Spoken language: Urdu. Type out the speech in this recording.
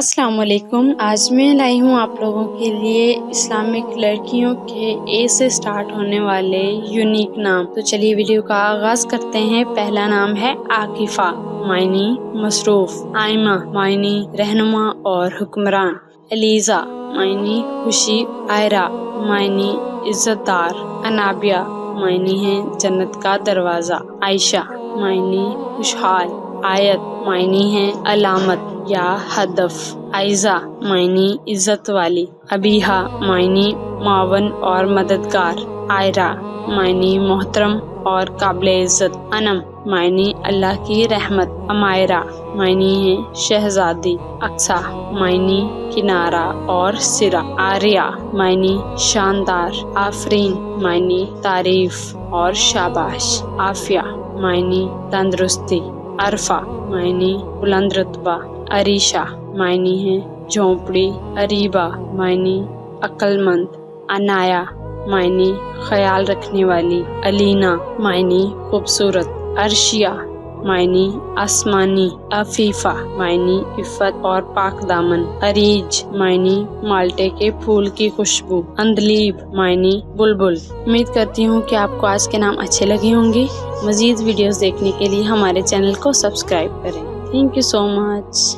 السلام علیکم، آج میں لائی ہوں آپ لوگوں کے لیے اسلامک لڑکیوں کے اے سے سٹارٹ ہونے والے یونیک نام۔ تو چلیے ویڈیو کا آغاز کرتے ہیں۔ پہلا نام ہے عاکفہ، معنی مصروف۔ آئمہ، معنی رہنما اور حکمران۔ علیزہ، معنی خوشی۔ عائرہ، معنی عزت دار۔ انابیہ، معنی ہے جنت کا دروازہ۔ عائشہ، معنی خوشحال۔ آیت، معنی ہے علامت یا ہدف۔ عائزہ، معنی عزت والی۔ ابیہا، معنی معاون اور مددگار۔ عائرہ، معنی محترم اور قابل عزت۔ انم، معنی اللہ کی رحمت۔ امائرہ، معنی ہے شہزادی۔ اقصیٰ، معنی کنارہ اور سرا۔ عاریہ، معنی شاندار۔ آفرین، معنی تعریف اور شاباش۔ عافیہ، معنی تندرستی۔ عرفہ، معنی بلند رتبہ۔ عریشہ، معنی ہے جھونپڑی۔ عریبہ، معنی عقل مند۔ عنایہ، معنی خیال رکھنے والی۔ علینا، معنی خوبصورت۔ عرشیہ، معنی آسمانی۔ عفیفہ، معنی عفت اور پاک دامن۔ عریج، معنی مالٹے کے پھول کی خوشبو۔ اندلیب، معنی بلبل۔ امید کرتی ہوں کہ آپ کو آج کے نام اچھے لگے ہوں گے۔ مزید ویڈیوز دیکھنے کے لیے ہمارے چینل کو سبسکرائب کریں۔ Thank you so much.